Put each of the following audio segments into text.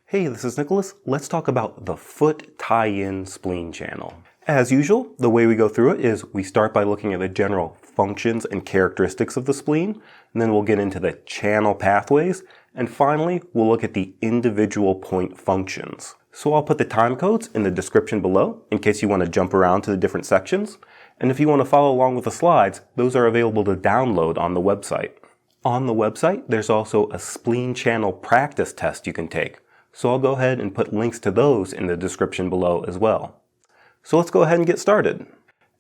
Hey, this is Nicholas. Let's talk about the foot tie-in spleen channel. As usual, the way we go through it is we start by looking at the general functions and characteristics of the spleen, and then we'll get into the channel pathways, and finally, we'll look at the individual point functions. So I'll put the time codes in the description below in case you want to jump around to the different sections. And if you want to follow along with the slides, those are available to download on the website. On the website, there's also a spleen channel practice test you can take. So I'll go ahead and put links to those in the description below as well. So let's go ahead and get started.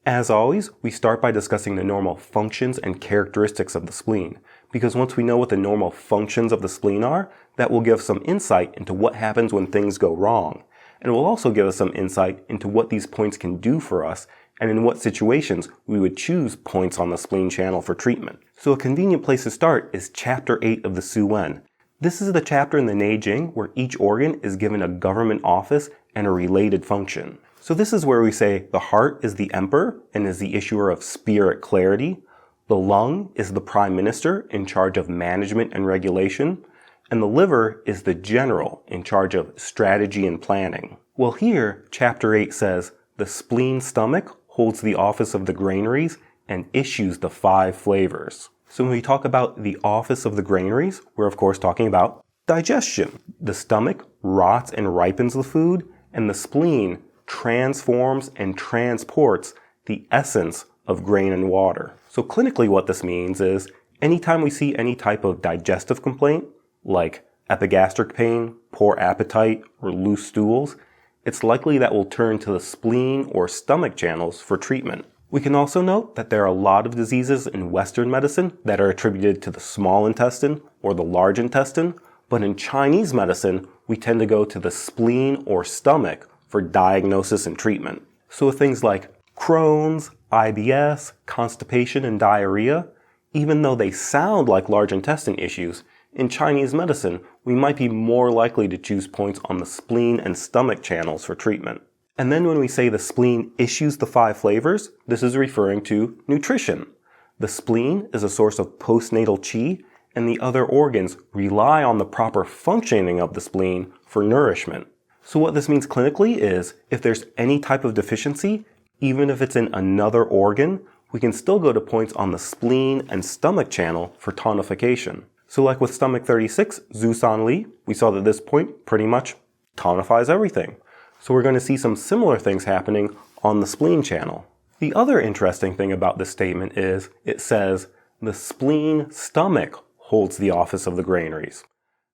As always, we start by discussing the normal functions and characteristics of the spleen, because once we know what the normal functions of the spleen are, that will give some insight into what happens when things go wrong. And it will also give us some insight into what these points can do for us and in what situations we would choose points on the spleen channel for treatment. So a convenient place to start is Chapter 8 of the Su Wen. This is the chapter in the Neijing where each organ is given a government office and a related function. So this is where we say the heart is the emperor and is the issuer of spirit clarity. The lung is the prime minister in charge of management and regulation. And the liver is the general in charge of strategy and planning. Well, here, Chapter 8 says the spleen stomach holds the office of the granaries and issues the 5 flavors. So when we talk about the office of the granaries, we're of course talking about digestion. The stomach rots and ripens the food, and the spleen transforms and transports the essence of grain and water. So clinically what this means is anytime we see any type of digestive complaint, like epigastric pain, poor appetite, or loose stools, it's likely that we'll turn to the spleen or stomach channels for treatment. We can also note that there are a lot of diseases in Western medicine that are attributed to the small intestine or the large intestine, but in Chinese medicine, we tend to go to the spleen or stomach for diagnosis and treatment. So with things like Crohn's, IBS, constipation, and diarrhea, even though they sound like large intestine issues, in Chinese medicine, we might be more likely to choose points on the spleen and stomach channels for treatment. And then when we say the spleen issues the 5 flavors, this is referring to nutrition. The spleen is a source of postnatal qi, and the other organs rely on the proper functioning of the spleen for nourishment. So what this means clinically is if there's any type of deficiency, even if it's in another organ, we can still go to points on the spleen and stomach channel for tonification. So like with stomach 36, Zhu San Li, we saw that this point pretty much tonifies everything. So we're going to see some similar things happening on the spleen channel. The other interesting thing about this statement is it says the spleen stomach holds the office of the granaries.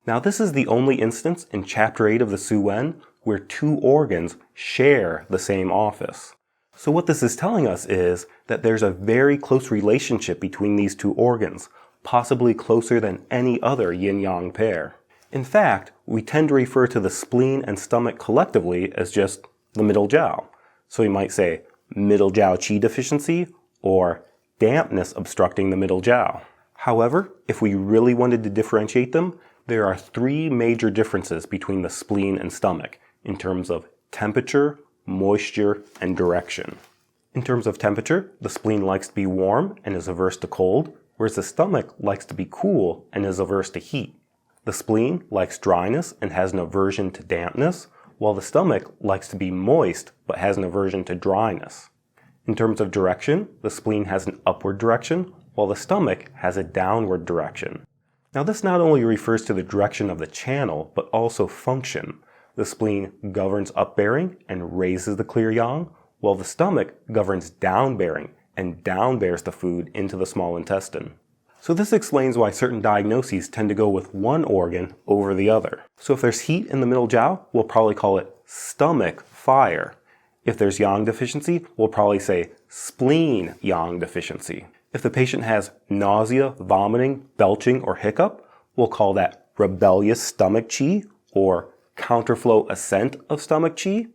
Now this is the only instance in Chapter 8 of the Su Wen where 2 organs share the same office. So what this is telling us is that there's a very close relationship between these 2 organs, possibly closer than any other yin-yang pair. In fact, we tend to refer to the spleen and stomach collectively as just the middle jiao. So we might say middle jiao qi deficiency or dampness obstructing the middle jiao. However, if we really wanted to differentiate them, there are 3 major differences between the spleen and stomach in terms of temperature, moisture, and direction. In terms of temperature, the spleen likes to be warm and is averse to cold, whereas the stomach likes to be cool and is averse to heat. The spleen likes dryness and has an aversion to dampness, while the stomach likes to be moist but has an aversion to dryness. In terms of direction, the spleen has an upward direction, while the stomach has a downward direction. Now this not only refers to the direction of the channel, but also function. The spleen governs upbearing and raises the clear yang, while the stomach governs downbearing and downbears the food into the small intestine. So this explains why certain diagnoses tend to go with one organ over the other. So if there's heat in the middle jiao, we'll probably call it stomach fire. If there's yang deficiency, we'll probably say spleen yang deficiency. If the patient has nausea, vomiting, belching, or hiccup, we'll call that rebellious stomach qi or counterflow ascent of stomach qi.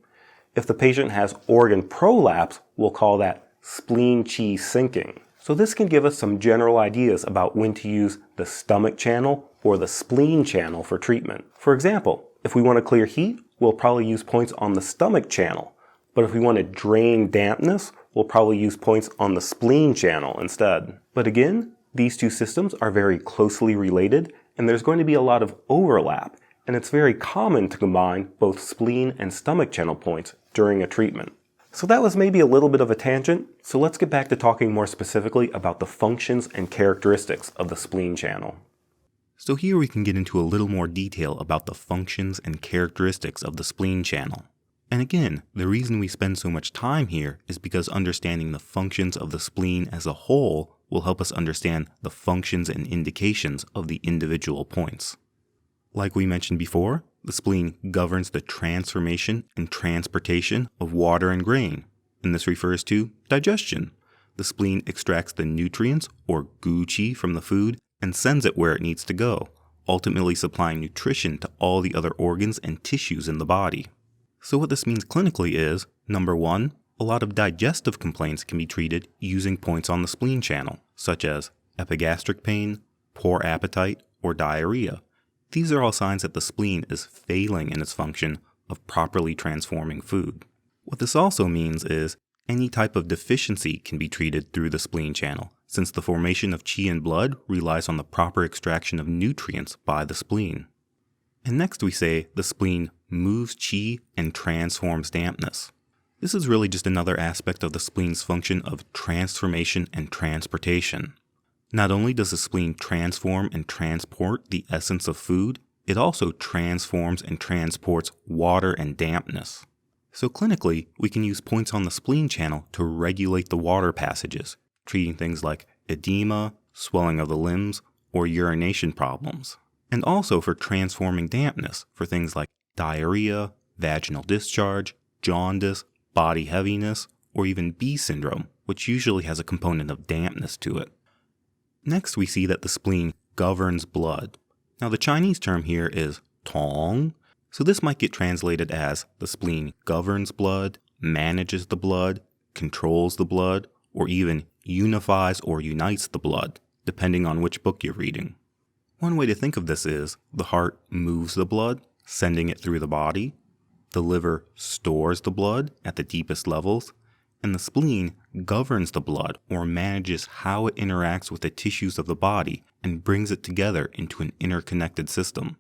If the patient has organ prolapse, we'll call that spleen qi sinking. So this can give us some general ideas about when to use the stomach channel or the spleen channel for treatment. For example, if we want to clear heat, we'll probably use points on the stomach channel. But if we want to drain dampness, we'll probably use points on the spleen channel instead. But again, these 2 systems are very closely related, and there's going to be a lot of overlap and it's very common to combine both spleen and stomach channel points during a treatment. So that was maybe a little bit of a tangent, so let's get back to talking more specifically about the functions and characteristics of the spleen channel. So here we can get into a little more detail about the functions and characteristics of the spleen channel. And again, the reason we spend so much time here is because understanding the functions of the spleen as a whole will help us understand the functions and indications of the individual points. Like we mentioned before, the spleen governs the transformation and transportation of water and grain, and this refers to digestion. The spleen extracts the nutrients or gu qi from the food and sends it where it needs to go, ultimately supplying nutrition to all the other organs and tissues in the body. So what this means clinically is, number one, a lot of digestive complaints can be treated using points on the spleen channel, such as epigastric pain, poor appetite, or diarrhea. These are all signs that the spleen is failing in its function of properly transforming food. What this also means is any type of deficiency can be treated through the spleen channel, since the formation of qi in blood relies on the proper extraction of nutrients by the spleen. And next we say the spleen moves qi and transforms dampness. This is really just another aspect of the spleen's function of transformation and transportation. Not only does the spleen transform and transport the essence of food, it also transforms and transports water and dampness. So clinically, we can use points on the spleen channel to regulate the water passages, treating things like edema, swelling of the limbs, or urination problems. And also for transforming dampness for things like diarrhea, vaginal discharge, jaundice, body heaviness, or even B syndrome, which usually has a component of dampness to it. Next, we see that the spleen governs blood. Now, the Chinese term here is tong, so this might get translated as the spleen governs blood, manages the blood, controls the blood, or even unifies or unites the blood, depending on which book you're reading. One way to think of this is the heart moves the blood, sending it through the body, the liver stores the blood at the deepest levels, and the spleen governs the blood or manages how it interacts with the tissues of the body and brings it together into an interconnected system.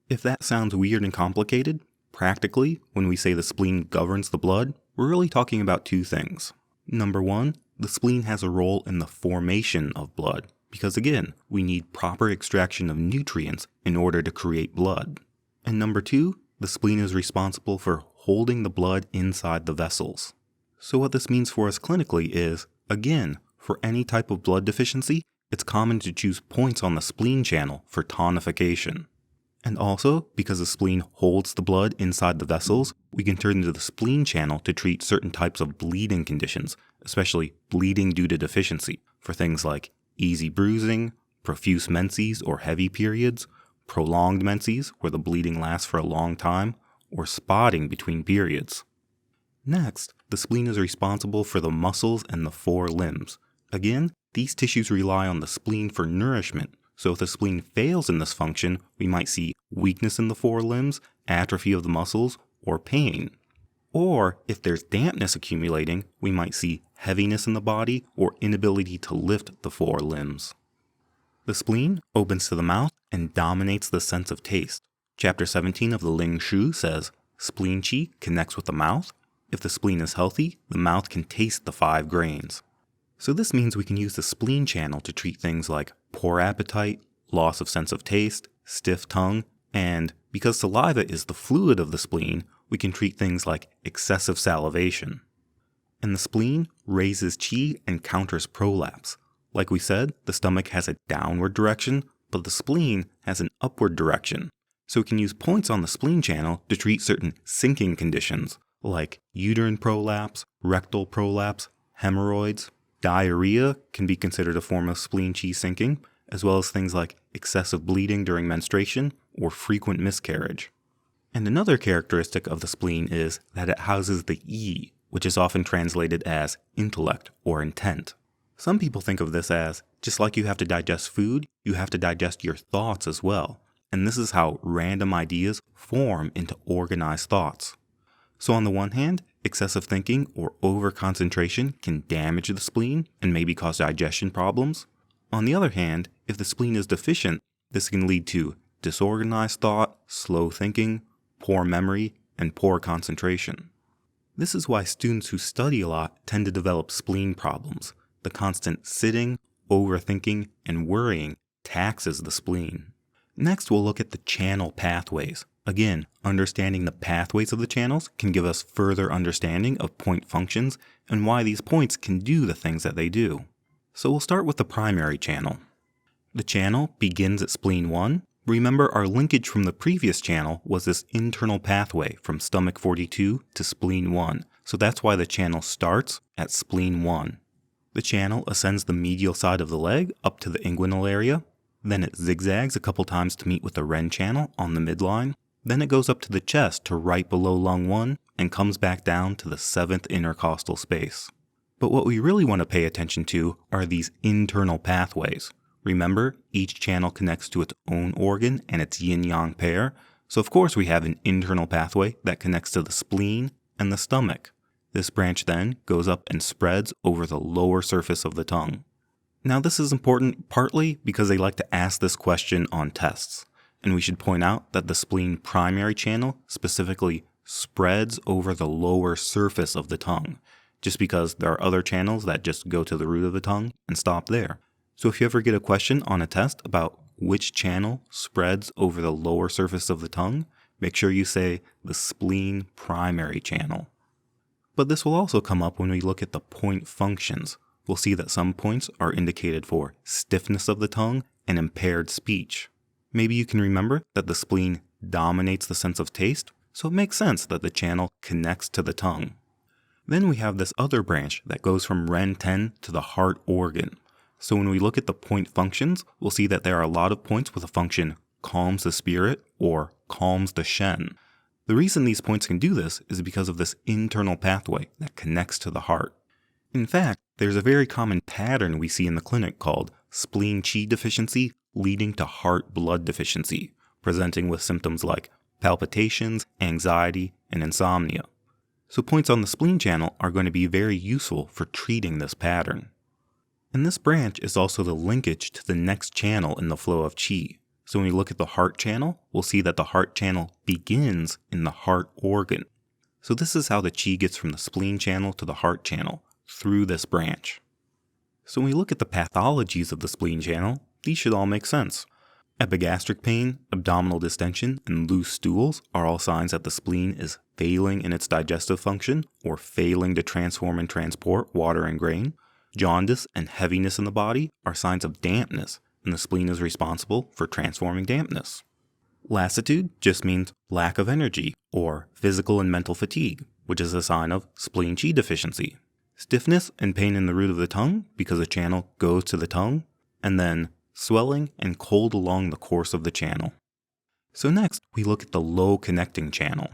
If that sounds weird and complicated, practically, when we say the spleen governs the blood, we're really talking about two things. Number one, the spleen has a role in the formation of blood, because again, we need proper extraction of nutrients in order to create blood. And number two, the spleen is responsible for holding the blood inside the vessels. So what this means for us clinically is, again, for any type of blood deficiency, it's common to choose points on the spleen channel for tonification. And also, because the spleen holds the blood inside the vessels, we can turn to the spleen channel to treat certain types of bleeding conditions, especially bleeding due to deficiency, for things like easy bruising, profuse menses or heavy periods, prolonged menses where the bleeding lasts for a long time, or spotting between periods. Next, the spleen is responsible for the muscles and the four limbs. Again, these tissues rely on the spleen for nourishment, so if the spleen fails in this function, we might see weakness in the four limbs, atrophy of the muscles, or pain. Or if there's dampness accumulating, we might see heaviness in the body or inability to lift the four limbs. The spleen opens to the mouth and dominates the sense of taste. Chapter 17 of the Ling Shu says, spleen qi connects with the mouth. If the spleen is healthy, the mouth can taste the 5 grains. So this means we can use the spleen channel to treat things like poor appetite, loss of sense of taste, stiff tongue, and because saliva is the fluid of the spleen, we can treat things like excessive salivation. And the spleen raises qi and counters prolapse. Like we said, the stomach has a downward direction, but the spleen has an upward direction. So we can use points on the spleen channel to treat certain sinking conditions, like uterine prolapse, rectal prolapse, hemorrhoids. Diarrhea can be considered a form of spleen qi sinking, as well as things like excessive bleeding during menstruation or frequent miscarriage. And another characteristic of the spleen is that it houses the yi, which is often translated as intellect or intent. Some people think of this as, just like you have to digest food, you have to digest your thoughts as well. And this is how random ideas form into organized thoughts. So on the one hand, excessive thinking or over-concentration can damage the spleen and maybe cause digestion problems. On the other hand, if the spleen is deficient, this can lead to disorganized thought, slow thinking, poor memory, and poor concentration. This is why students who study a lot tend to develop spleen problems. The constant sitting, overthinking, and worrying taxes the spleen. Next, we'll look at the channel pathways. Again, understanding the pathways of the channels can give us further understanding of point functions and why these points can do the things that they do. So we'll start with the primary channel. The channel begins at spleen 1. Remember, our linkage from the previous channel was this internal pathway from stomach 42 to spleen 1, so that's why the channel starts at spleen 1. The channel ascends the medial side of the leg up to the inguinal area, then it zigzags a couple times to meet with the Ren channel on the midline, then it goes up to the chest to right below lung 1 and comes back down to the 7th intercostal space. But what we really want to pay attention to are these internal pathways. Remember, each channel connects to its own organ and its yin-yang pair, so of course we have an internal pathway that connects to the spleen and the stomach. This branch then goes up and spreads over the lower surface of the tongue. Now this is important partly because they like to ask this question on tests, and we should point out that the spleen primary channel specifically spreads over the lower surface of the tongue, just because there are other channels that just go to the root of the tongue and stop there. So if you ever get a question on a test about which channel spreads over the lower surface of the tongue, make sure you say the spleen primary channel. But this will also come up when we look at the point functions. We'll see that some points are indicated for stiffness of the tongue and impaired speech. Maybe you can remember that the spleen dominates the sense of taste, so it makes sense that the channel connects to the tongue. Then we have this other branch that goes from Ren 10 to the heart organ. So when we look at the point functions, we'll see that there are a lot of points with a function calms the spirit or calms the Shen. The reason these points can do this is because of this internal pathway that connects to the heart. In fact, there's a very common pattern we see in the clinic called spleen qi deficiency leading to heart blood deficiency, presenting with symptoms like palpitations, anxiety, and insomnia. So points on the spleen channel are going to be very useful for treating this pattern. And this branch is also the linkage to the next channel in the flow of qi. So when we look at the heart channel, we'll see that the heart channel begins in the heart organ. So this is how the qi gets from the spleen channel to the heart channel, through this branch. So when we look at the pathologies of the spleen channel, these should all make sense. Epigastric pain, abdominal distension, and loose stools are all signs that the spleen is failing in its digestive function or failing to transform and transport water and grain. Jaundice and heaviness in the body are signs of dampness, and the spleen is responsible for transforming dampness. Lassitude just means lack of energy or physical and mental fatigue, which is a sign of spleen qi deficiency. Stiffness and pain in the root of the tongue because the channel goes to the tongue, and then swelling and cold along the course of the channel. So next, we look at the low connecting channel.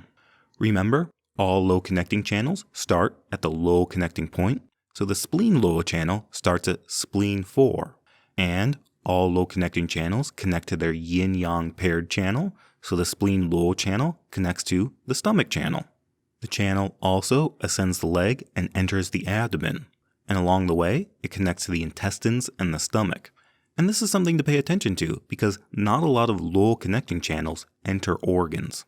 Remember, all low connecting channels start at the low connecting point, so the spleen low channel starts at spleen 4, and all low connecting channels connect to their yin-yang paired channel, so the spleen low channel connects to the stomach channel. The channel also ascends the leg and enters the abdomen, and along the way, it connects to the intestines and the stomach. And this is something to pay attention to because not a lot of low connecting channels enter organs.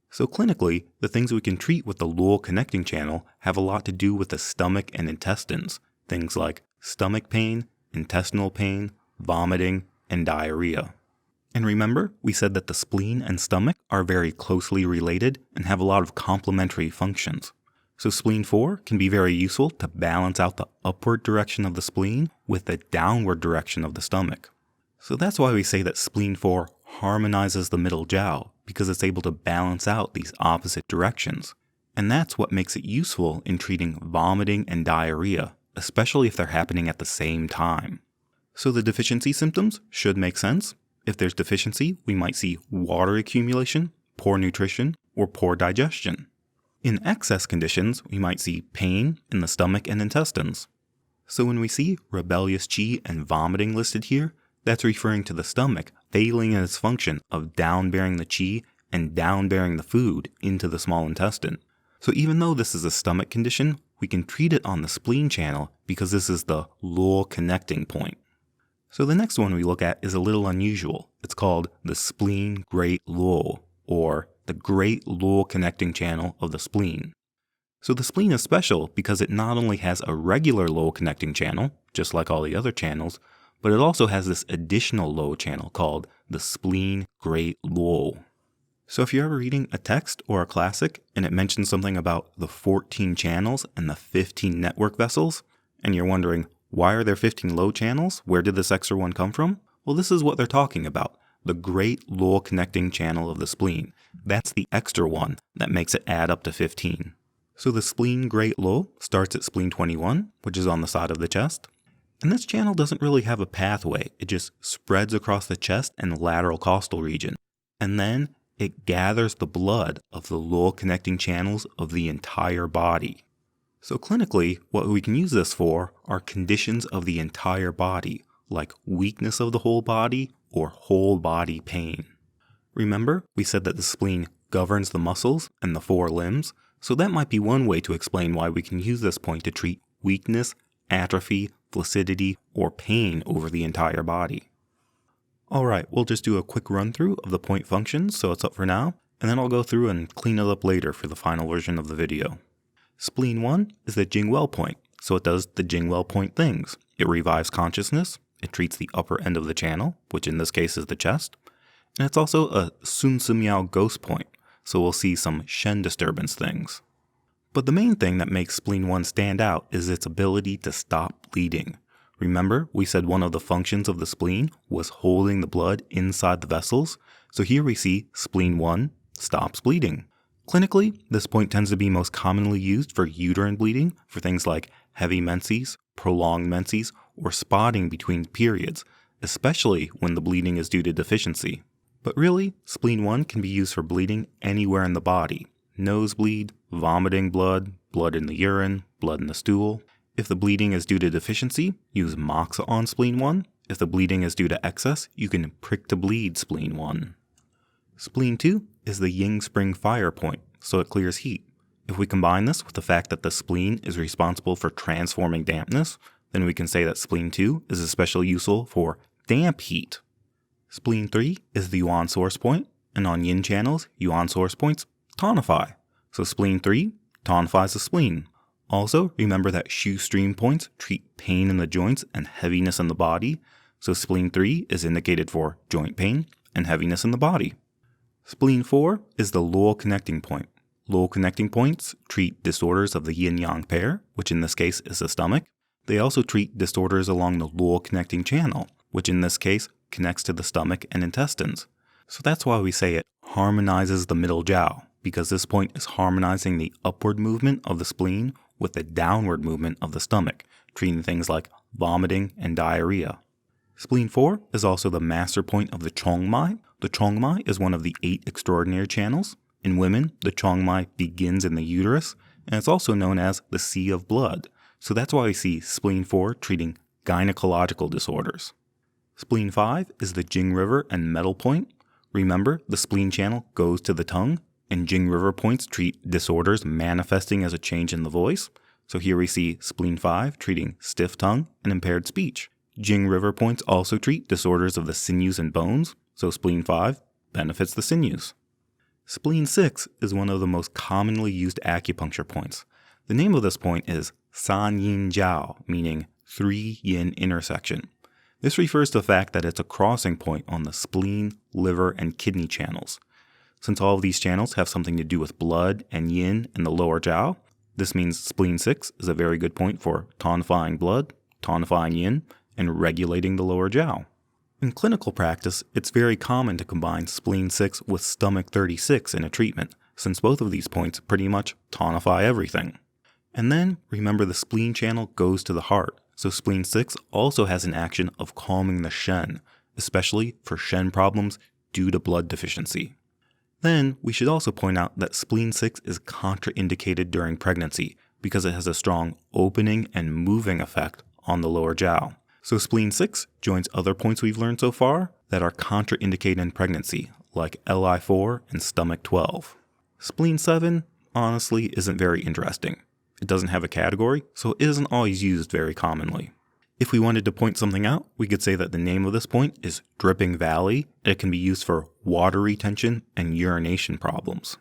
So clinically, the things we can treat with the low connecting channel have a lot to do with the stomach and intestines, things like stomach pain, intestinal pain, vomiting, and diarrhea. And remember, we said that the spleen and stomach are very closely related and have a lot of complementary functions. So spleen 4 can be very useful to balance out the upward direction of the spleen with the downward direction of the stomach. So that's why we say that spleen 4 harmonizes the middle jiao, because it's able to balance out these opposite directions. And that's what makes it useful in treating vomiting and diarrhea, especially if they're happening at the same time. So the deficiency symptoms should make sense. If there's deficiency, we might see water accumulation, poor nutrition, or poor digestion. In excess conditions, we might see pain in the stomach and intestines. So when we see rebellious qi and vomiting listed here, that's referring to the stomach failing in its function of down-bearing the qi and down-bearing the food into the small intestine. So even though this is a stomach condition, we can treat it on the spleen channel because this is the low connecting point. So the next one we look at is a little unusual. It's called the spleen great luo, or the great luo connecting channel of the spleen. So the spleen is special because it not only has a regular luo connecting channel, just like all the other channels, but it also has this additional luo channel called the spleen great luo. So if you're ever reading a text or a classic and it mentions something about the 14 channels and the 15 network vessels, and you're wondering, why are there 15 luo channels? Where did this extra one come from? Well, this is what they're talking about. The great luo connecting channel of the spleen. That's the extra one that makes it add up to 15. So the spleen great luo starts at spleen 21, which is on the side of the chest. And this channel doesn't really have a pathway. It just spreads across the chest and lateral costal region. And then it gathers the blood of the luo connecting channels of the entire body. So clinically, what we can use this for are conditions of the entire body, like weakness of the whole body or whole body pain. Remember, we said that the spleen governs the muscles and the 4 limbs, so that might be one way to explain why we can use this point to treat weakness, atrophy, flaccidity, or pain over the entire body. Alright, we'll just do a quick run through of the point functions, so it's up for now, and then I'll go through and clean it up later for the final version of the video. Spleen 1 is the Jingwell point, so it does the Jingwell point things. It revives consciousness, it treats the upper end of the channel, which in this case is the chest, and it's also a Sun Simiao ghost point, so we'll see some Shen disturbance things. But the main thing that makes Spleen 1 stand out is its ability to stop bleeding. Remember, we said one of the functions of the spleen was holding the blood inside the vessels, so here we see Spleen 1 stops bleeding. Clinically, this point tends to be most commonly used for uterine bleeding for things like heavy menses, prolonged menses, or spotting between periods, especially when the bleeding is due to deficiency. But really, Spleen 1 can be used for bleeding anywhere in the body. Nosebleed, vomiting blood, blood in the urine, blood in the stool. If the bleeding is due to deficiency, use Moxa on Spleen 1. If the bleeding is due to excess, you can prick to bleed Spleen 1. Spleen 2 is the Ying Spring fire point, so it clears heat. If we combine this with the fact that the spleen is responsible for transforming dampness, then we can say that Spleen 2 is especially useful for damp heat. Spleen 3 is the Yuan source point, and on yin channels, Yuan source points tonify. So Spleen 3 tonifies the spleen. Also, remember that Shu stream points treat pain in the joints and heaviness in the body, so Spleen 3 is indicated for joint pain and heaviness in the body. Spleen 4 is the luo connecting point. Luo connecting points treat disorders of the yin-yang pair, which in this case is the stomach. They also treat disorders along the luo connecting channel, which in this case connects to the stomach and intestines. So that's why we say it harmonizes the middle jiao, because this point is harmonizing the upward movement of the spleen with the downward movement of the stomach, treating things like vomiting and diarrhea. Spleen 4 is also the master point of the Chongmai. The Chongmai is one of the 8 extraordinary channels. In women, the Chongmai begins in the uterus, and it's also known as the Sea of Blood. So that's why we see Spleen 4 treating gynecological disorders. Spleen 5 is the Jing River and Metal point. Remember, the spleen channel goes to the tongue, and Jing River points treat disorders manifesting as a change in the voice. So here we see Spleen 5 treating stiff tongue and impaired speech. Jing River points also treat disorders of the sinews and bones, so Spleen 5 benefits the sinews. Spleen 6 is one of the most commonly used acupuncture points. The name of this point is San Yin Jiao, meaning 3 yin intersection. This refers to the fact that it's a crossing point on the spleen, liver, and kidney channels. Since all of these channels have something to do with blood and yin in the lower jiao, this means Spleen 6 is a very good point for tonifying blood, tonifying yin, and regulating the lower jiao. In clinical practice, it's very common to combine Spleen 6 with Stomach 36 in a treatment, since both of these points pretty much tonify everything. And then, remember the spleen channel goes to the heart, so Spleen 6 also has an action of calming the Shen, especially for Shen problems due to blood deficiency. Then, we should also point out that Spleen 6 is contraindicated during pregnancy because it has a strong opening and moving effect on the lower jiao. So Spleen 6 joins other points we've learned so far that are contraindicated in pregnancy, like LI4 and Stomach 12. Spleen 7, honestly, isn't very interesting. It doesn't have a category, so it isn't always used very commonly. If we wanted to point something out, we could say that the name of this point is Dripping Valley, and it can be used for water retention and urination problems.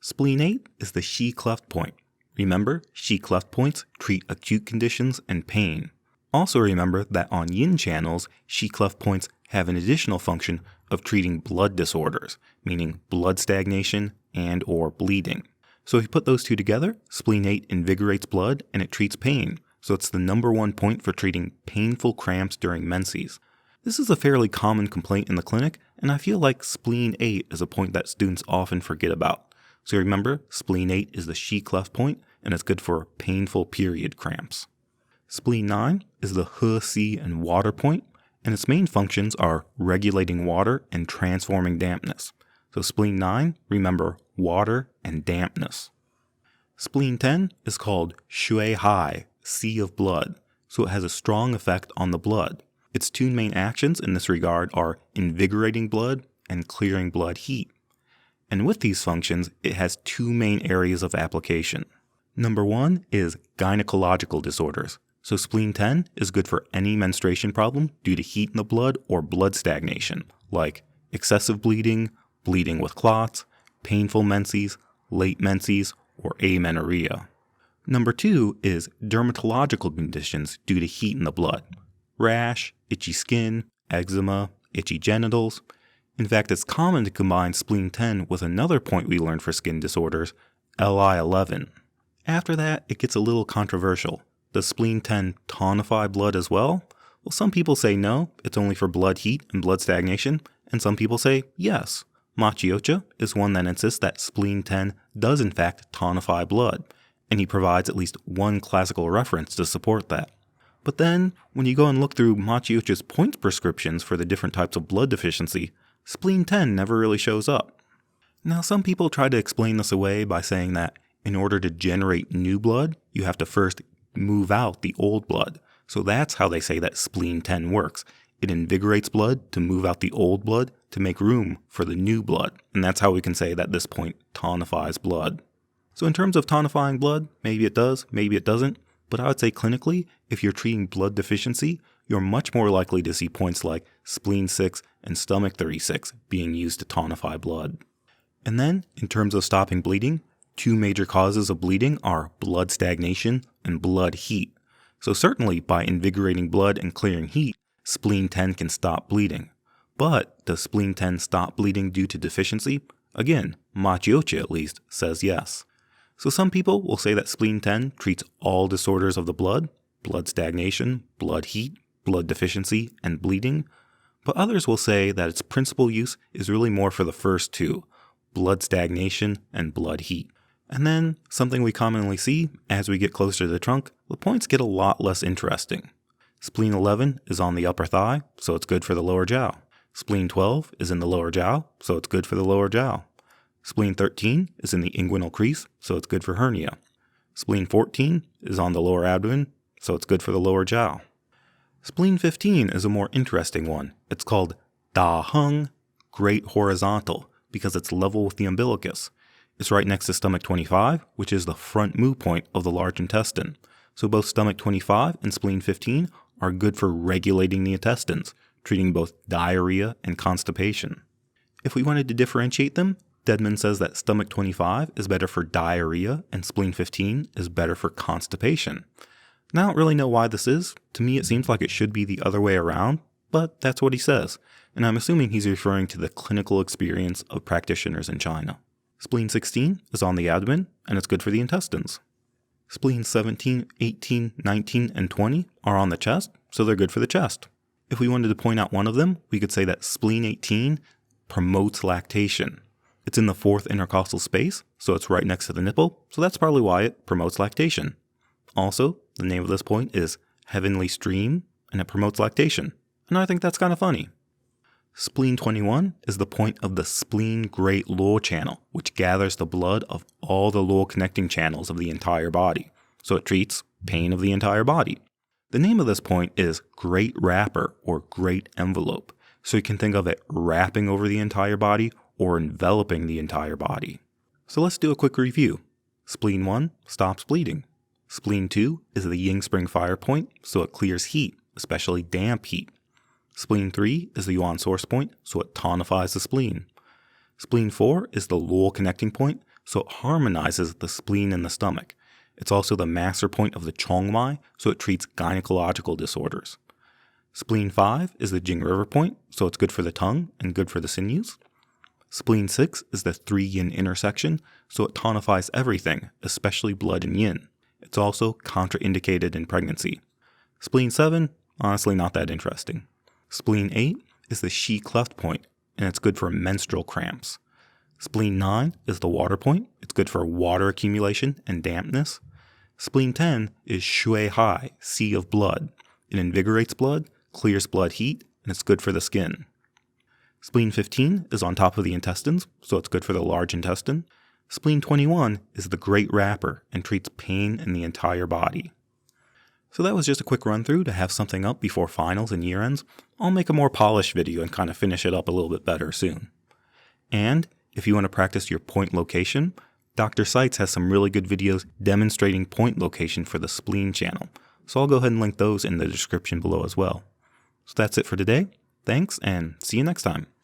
Spleen 8 is the She cleft point. Remember, She cleft points treat acute conditions and pain. Also remember that on yin channels, She cleft points have an additional function of treating blood disorders, meaning blood stagnation and or bleeding. So if you put those two together, spleen 8 invigorates blood and it treats pain. So it's the #1 point for treating painful cramps during menses. This is a fairly common complaint in the clinic, and I feel like spleen 8 is a point that students often forget about. So remember, spleen 8 is the She cleft point, and it's good for painful period cramps. Spleen 9 is the He, Si, and water point, and its main functions are regulating water and transforming dampness. So spleen 9, remember water and dampness. Spleen 10 is called Shui Hai, Sea of Blood, so it has a strong effect on the blood. Its two main actions in this regard are invigorating blood and clearing blood heat. And with these functions, it has two main areas of application. Number 1 is gynecological disorders. So spleen 10 is good for any menstruation problem due to heat in the blood or blood stagnation, like excessive bleeding, bleeding with clots, painful menses, late menses, or amenorrhea. Number 2 is dermatological conditions due to heat in the blood. Rash, itchy skin, eczema, itchy genitals. In fact, it's common to combine spleen 10 with another point we learned for skin disorders, Li11. After that, it gets a little controversial. Does spleen 10 tonify blood as well? Well, some people say no, it's only for blood heat and blood stagnation, and some people say yes. Machiocha is one that insists that spleen 10 does in fact tonify blood, and he provides at least one classical reference to support that. But then, when you go and look through Machiocha's points prescriptions for the different types of blood deficiency, spleen 10 never really shows up. Now, some people try to explain this away by saying that in order to generate new blood, you have to first move out the old blood. So that's how they say that spleen 10 works. It invigorates blood to move out the old blood to make room for the new blood. And that's how we can say that this point tonifies blood. So in terms of tonifying blood, maybe it does, maybe it doesn't. But I would say clinically, if you're treating blood deficiency, you're much more likely to see points like spleen 6 and stomach 36 being used to tonify blood. And then, in terms of stopping bleeding, two major causes of bleeding are blood stagnation and blood heat. So certainly by invigorating blood and clearing heat, spleen 10 can stop bleeding. But does spleen 10 stop bleeding due to deficiency? Again, Machiocha at least says yes. So some people will say that spleen 10 treats all disorders of the blood stagnation, blood heat, blood deficiency, and bleeding. But others will say that its principal use is really more for the first two, blood stagnation and blood heat. And then, something we commonly see, as we get closer to the trunk, the points get a lot less interesting. Spleen 11 is on the upper thigh, so it's good for the lower jowl. Spleen 12 is in the lower jowl, so it's good for the lower jowl. Spleen 13 is in the inguinal crease, so it's good for hernia. Spleen 14 is on the lower abdomen, so it's good for the lower jowl. Spleen 15 is a more interesting one. It's called Da Hung, Great Horizontal, because it's level with the umbilicus. It's right next to stomach 25, which is the front moo point of the large intestine. So both stomach 25 and spleen 15 are good for regulating the intestines, treating both diarrhea and constipation. If we wanted to differentiate them, Deadman says that stomach 25 is better for diarrhea and spleen 15 is better for constipation. Now, I don't really know why this is. To me, it seems like it should be the other way around, but that's what he says. And I'm assuming he's referring to the clinical experience of practitioners in China. Spleen 16 is on the abdomen, and it's good for the intestines. Spleen 17, 18, 19, and 20 are on the chest, so they're good for the chest. If we wanted to point out one of them, we could say that spleen 18 promotes lactation. It's in the fourth intercostal space, so it's right next to the nipple, so that's probably why it promotes lactation. Also, the name of this point is Heavenly Stream, and it promotes lactation. And I think that's kind of funny. Spleen 21 is the point of the spleen great luo channel, which gathers the blood of all the luo connecting channels of the entire body. So it treats pain of the entire body. The name of this point is great wrapper or great envelope. So you can think of it wrapping over the entire body or enveloping the entire body. So let's do a quick review. Spleen 1 stops bleeding. Spleen 2 is the yin spring fire point, so it clears heat, especially damp heat. Spleen 3 is the yuan source point, so it tonifies the spleen. Spleen 4 is the Lowell connecting point, so it harmonizes the spleen and the stomach. It's also the master point of the Chongmai, so it treats gynecological disorders. Spleen 5 is the Jing River point, so it's good for the tongue and good for the sinews. Spleen 6 is the 3 yin intersection, so it tonifies everything, especially blood and yin. It's also contraindicated in pregnancy. Spleen 7, honestly not that interesting. Spleen 8 is the Shi cleft point, and it's good for menstrual cramps. Spleen 9 is the water point. It's good for water accumulation and dampness. Spleen 10 is Shui Hai, sea of blood. It invigorates blood, clears blood heat, and it's good for the skin. Spleen 15 is on top of the intestines, so it's good for the large intestine. Spleen 21 is the great wrapper and treats pain in the entire body. So that was just a quick run through to have something up before finals and year ends. I'll make a more polished video and kind of finish it up a little bit better soon. And if you want to practice your point location, Dr. Seitz has some really good videos demonstrating point location for the spleen channel. So I'll go ahead and link those in the description below as well. So that's it for today. Thanks, and see you next time.